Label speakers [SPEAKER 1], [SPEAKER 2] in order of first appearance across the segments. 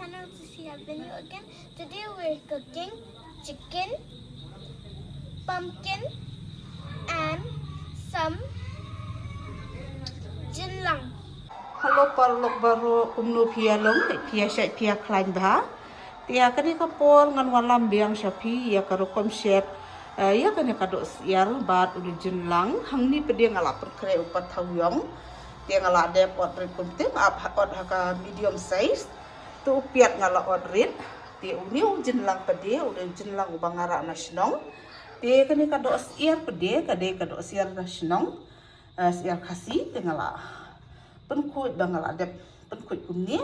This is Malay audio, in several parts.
[SPEAKER 1] channel to see our video again. Today we're cooking chicken, pumpkin, and some jinlang.
[SPEAKER 2] Halo parlok baru kumnu pia long pia syai pia klain bah. Tia kani kapor ngan walam biang syapi ya karo komsyet ya kani kado siar bat uli jinlang hang ni pedi ngala perkre upat tawyong. Tia ngala de pot rit kumtim ap od haka medium size. Tu piat ngala od rit. Tia uniu jinlang pedi uli jinlang ubangara nasionong. Tia kani kado siar pedi kado siar nasionong. Siar kasih tia ngala penkuit bangal adep penkuit kumni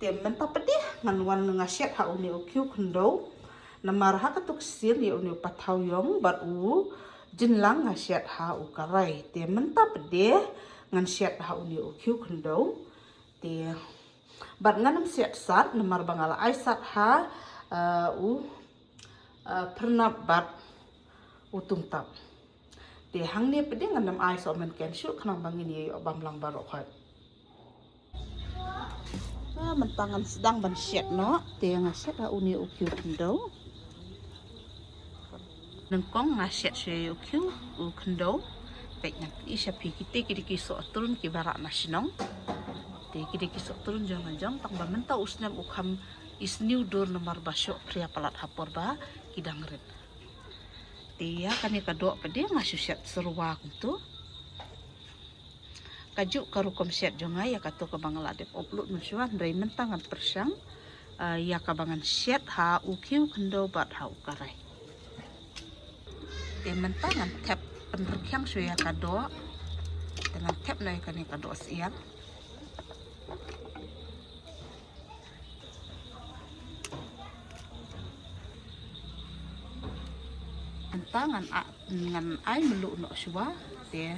[SPEAKER 2] tem mentap pedih nganwan ngasyat ha uni okyu kendo namar ha katuk sil ya uni patawyong bat u jinlang ngasyat ha ukarai tem mentap pedih ngan syat ha uni okyu kendo te bat nganam syat sat namar bangal aisat ha pernap bat utung tap te hangni pedih nganam ais omen ken syuk kanang bangin ye obamlang barok hat mentangan sedang ban syet no te ngasyet ha uni ukyu kendo nengkong ngasyet she ukyu u kendo pek nang isya pi kite so turun ki barak nasionong te kite so turun jangan jang tang ba menta usnam ukham isniu dur nomor basyo pria palat hapor ba kidang ret te ya kani kadok pede ngasyet serwa kuntu kajuk karu komsyet jonga ya kato kabangal adep upload mensyuan dari mentangan persang ya kabangan syet ha ukiu kendo bat ha ukarai te mentangan tap penrekyang suya kado dengan tap na ikani kado siang mentangan ngan ai melu no syua te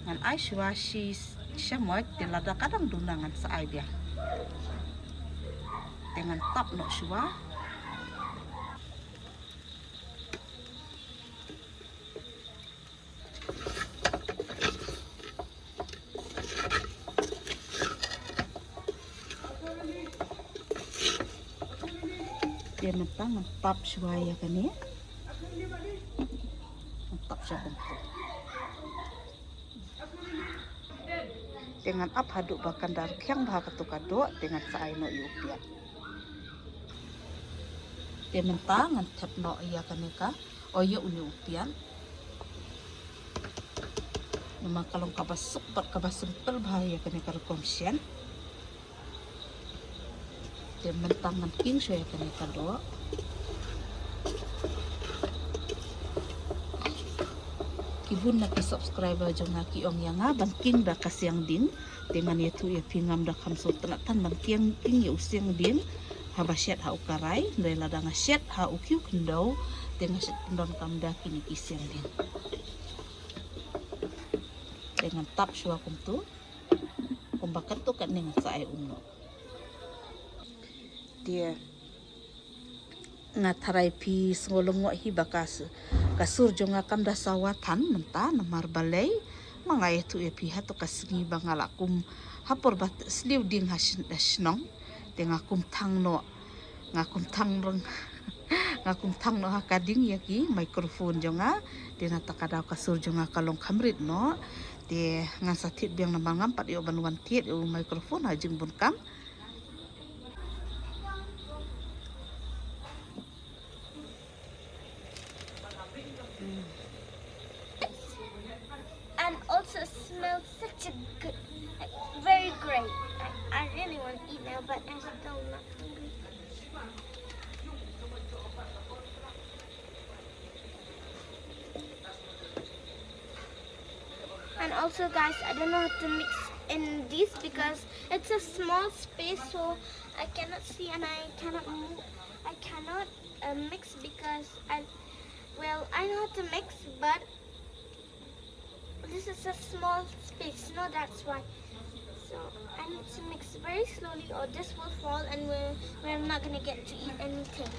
[SPEAKER 2] ngan ai syua si syamoy te lada kadang dunangan sa ai biang dengan tap no syua dia mentap syua ya kan ya mentap syua bentuk dengan ap haduk bahkan dar kyang bah katu kado dengan saai no yupian dia mentangan tap no iya kaneka oyo uni upian memang kalau kabasuk bat kabasumpel bahaya kaneka rekomsian dia mentangan king so ya kaneka do kibun na subscriber jong na ki ong yang banking da kasyang din dengan itu ya pingam da kam so tenatan banking king ya usiang din habasyat ha ukarai dari ladang syat ha ukyu kendo dengan syat kendon kam da kini kisyang din dengan tap syua kumtu kumbakat tu kan dengan saai umno dia ngatarai pi ngolong hi bakas kasur jonga kam da sawatan menta namar balai mangai tu pi hato kasngi bangalakum hapor bat sliu ding hasnong tenga kum thang no ngakum thang no hakading yaki microphone jonga dena takada kasur jonga kalong kamrit no de ngasatit biang namangam pat yo banwan tiet yo microphone hajing bun kam
[SPEAKER 1] And also it smells such a good, like, very great. I really want to eat now, but I'm still not hungry. And also guys, I don't know how to mix in this because it's a small space, so I cannot see and I cannot move. I cannot mix because I know how to mix, but this is a small space, no, that's why. So I need to mix very slowly or this will fall and we're not gonna get to eat anything.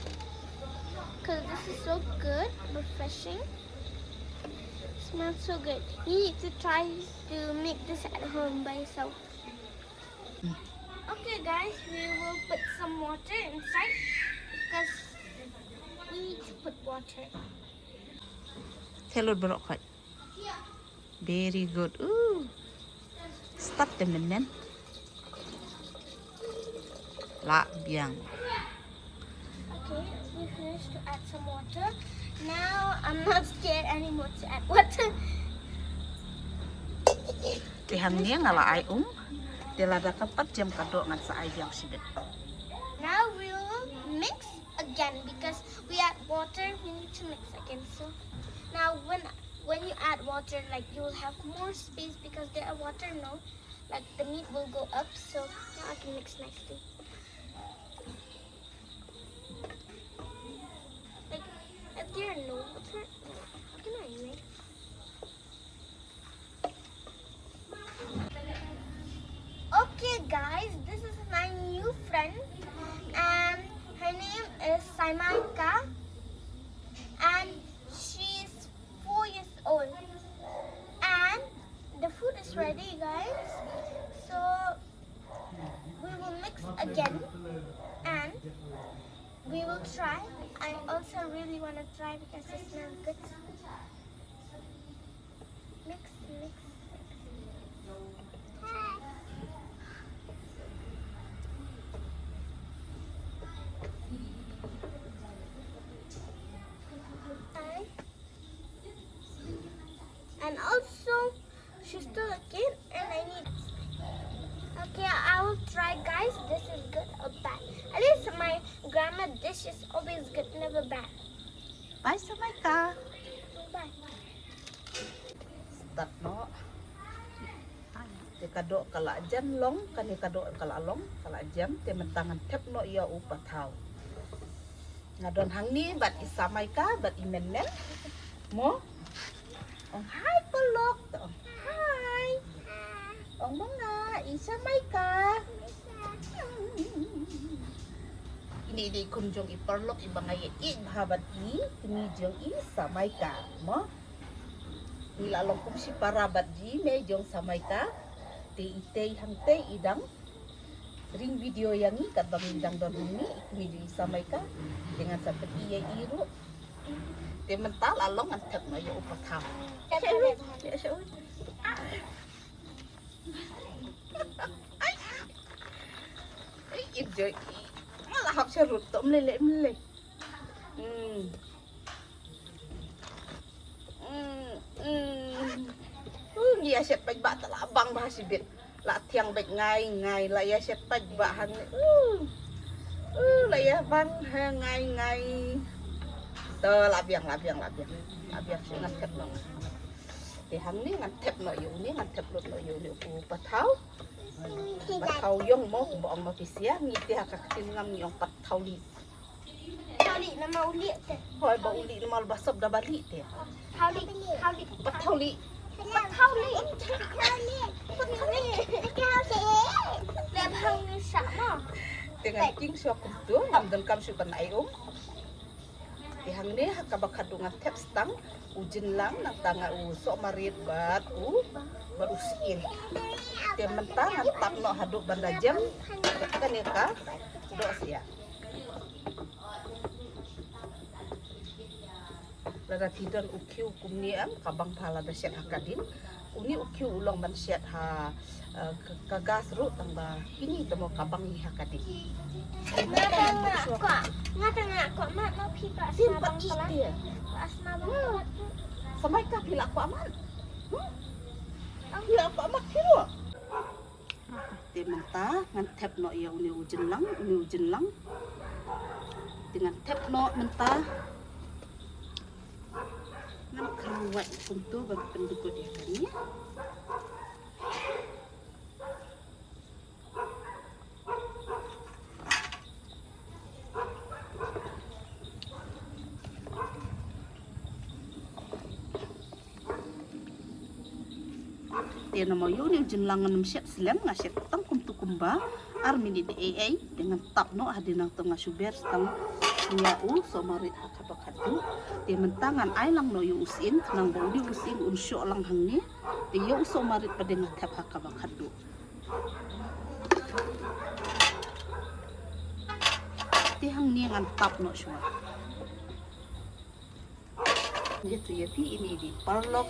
[SPEAKER 1] Because this is so good, refreshing. Smells so good. You need to try to make this at home by yourself. guys, we will put some water inside because we need to put water.
[SPEAKER 2] Telur berok khat. Very good. Start the menen. La biang.
[SPEAKER 1] Okay, we finished to add some water. Now I'm not scared anymore to add water.
[SPEAKER 2] Tihang niya ngala ay Dilada ka 4 jam kadok ngan sa ay biang sibit.
[SPEAKER 1] Now we will mix again because we add water. We need to mix again. So now when you add water, like you will have more space because there are water now. Like the meat will go up. So now I can mix nicely. Like if there are no water, how can I mix? Okay guys, this is my new friend and her name is Saimaika and she's 4 years old and the food is ready guys, so we will mix again and we will try. I also really want to try because it smells good. Mix. And also, she's still a kid and I need... Okay, I will try guys. This is good or bad. At least my grandma dish is always good, never bad.
[SPEAKER 2] Bye Saimaika.
[SPEAKER 1] Bye.
[SPEAKER 2] Start no. Te kadok kala jam long, kani kadok kala long, kala jam te mentangan tep no ia upatau. Ngadon hang ni bat Saimaika, bat imenen. Mo? Ong hai pelok, ong hai. Ong mga Saimaika. Ini di kunjung iperlok ibangay bahabat i kunijong Saimaika, mo? Nila long kum si parabat ji me jong Saimaika. Te itay hang te idang ring video yang i kat bang idang don ini kunijong Saimaika dengan seperti iya iru. Te mental along antep no yo upatau. Enjoy. Malah hap serut to melelek. Ya set pag ba tala bang bahasibit. La tiang baik ngai la ya set pag ba hang. La ya bang ngai. Labiang singat kat nong. Di hang ni ngantep no yu ni ngantep lut no yu ni patau. Patau yong mo boong mapisia ngiti hakakin ngam yong patau li.
[SPEAKER 1] Hali na mauli te.
[SPEAKER 2] Hoy ba uli na mal basab da bali te.
[SPEAKER 1] Hali.
[SPEAKER 2] Patau li.
[SPEAKER 1] Lem hang ni sama.
[SPEAKER 2] Dengan king suak kuntu ngamdon kam sukan ayum. Ihang ni hakabakadungan tep stang ujin lang nang tanga sok marit bat barusin. Te mentangan tap no haduk banda jam kan ya ka do sia. Lada tidan ukiu kumniam kabang pala da syat hakadin. Uni ukiu ulang man syat ha kagas ru tamba ini temo kabang ni hakadin.
[SPEAKER 1] Ngata kok mak no pika
[SPEAKER 2] Simpat dia.
[SPEAKER 1] asma bang.
[SPEAKER 2] Saimaika pila aku aman. Pila aku aman kiro. Te menta ngan tep no ia uni ujin lang. Dengan tep no menta ngan kerawat kuntu bagi penduduk dia kan ya. Dia nama yuni jenlangan nemsiat selang ngasih tang kumtu kumba armini di AA dengan tap no hadinang tengah suber tang nyau somarit hakabakadu dia mentangan ailang no yu usin nang bau di usin unsyo lang hangni dia yu somarit pada ngatap hakabakadu hang ni ngan tap no semua. Itu ya pi ini di perlok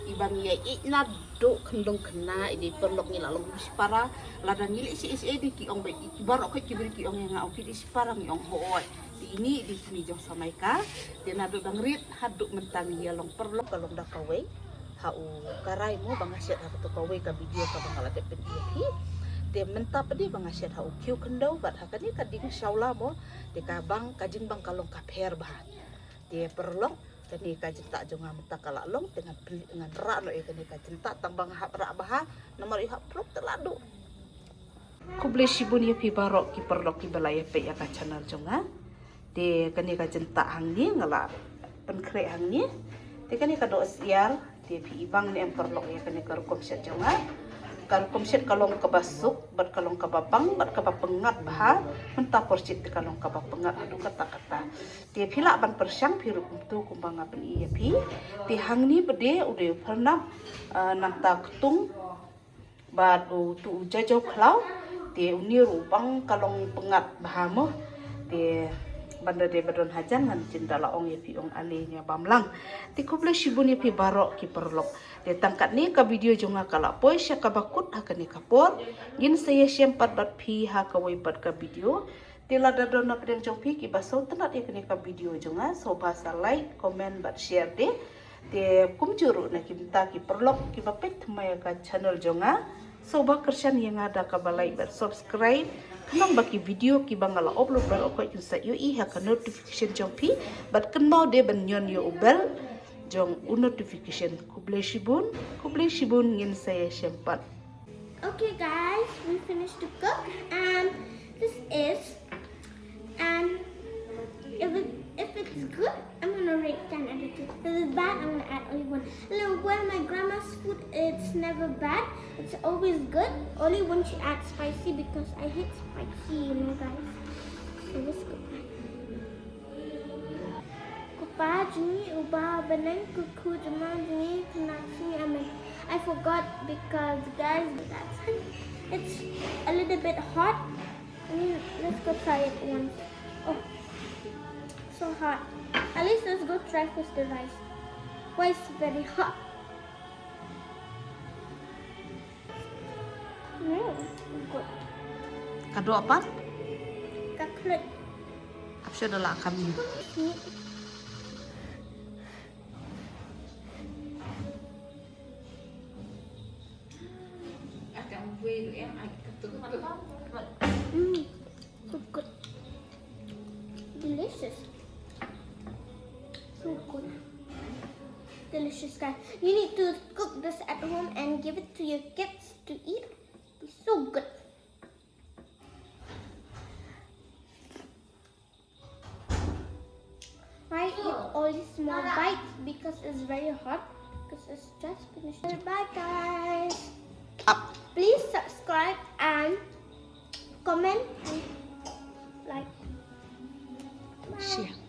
[SPEAKER 2] ibang ya ikna do kendong kena ini perlok ni lalong para ladang ni si di ki ong be barok ki beri ki ong yang au ki para ni ong hooi ini di sini jong samaika dia nado dangrit haduk mentang ya long perlok kalong dak kawe hau karai mo bangasyat ha to kawe ka video ka bangala de pi dia mentap dia bangasyat hau kiu kendau bat hakani kading shaula mo de ka bang kajing bang kalong ka pher bah dia perlok kani kajin tak jonga menta kala long dengan rak no kani kajin tak tambang hak rak bah nomor ihak prok terladu ku boleh sibun ya pi barok ki perlok ki balaya pe ya ka channel jonga de kani kajin tak hang ni ngala penkre hang ni de kani ka do sial de pi ibang ni em perlok ya kani ka rukom set jonga kan komset kalong kabasuk bat kalong kabapang bat kabapengat bah menta porsit kalong kabapengat adu kata-kata dia pila ban persyang piru kumtu kumbang apen iya pi ti hang ni bede udah pernah nanta ketung bat tu jajau klau dia unir ubang kalong pengat bahamo dia banda de badon hajan ngan cinta laong ya pi ong alinya bamlang ti kuble shibun ya pi barok ki perlok de tangkat ni ka video jonga kala poi sya ka bakut akan ni kapor gin saya sempat bat pi ha ka wai bat ka video ti la da don nak jong pi ki baso tenat ya ka video jonga so basa like comment bat share de te kumjuru na kimta ki perlok ki bapet maya ka channel jonga so ba kersan yang ada ka balai bat subscribe kenang baki video ki bangala upload bar ko insa yo I ha ka notification jong pi bat kenno de ban nyon yo ubel jong notification kuble shibun ngin saya sempat.
[SPEAKER 1] Okay guys, we finished to cook and this is and if it's good I'm gonna rate 10 out of 10. If it's bad I'm gonna add only 1. Well, my grandma's food it's never bad, it's always good, only when she adds spicy because I hate spicy, you know guys. So let's go. Kupa juni ubah benang kuku jema juni kenasi amen. I forgot because guys it's a little bit hot. I mean, let's go try it once. Oh, so hot. At least let's go try first the rice. Why it's very hot? Good.
[SPEAKER 2] Kado apa?
[SPEAKER 1] Kaklet.
[SPEAKER 2] Apsya adalah kami.
[SPEAKER 1] So good. Delicious. So good. Delicious guys. You need to cook this at home and give it to your kids to eat. It's so good. I eat all these small bites because it's very hot. Because it's just finished. Bye guys.
[SPEAKER 2] Up.
[SPEAKER 1] Please subscribe and comment and like. Bye.
[SPEAKER 2] Share.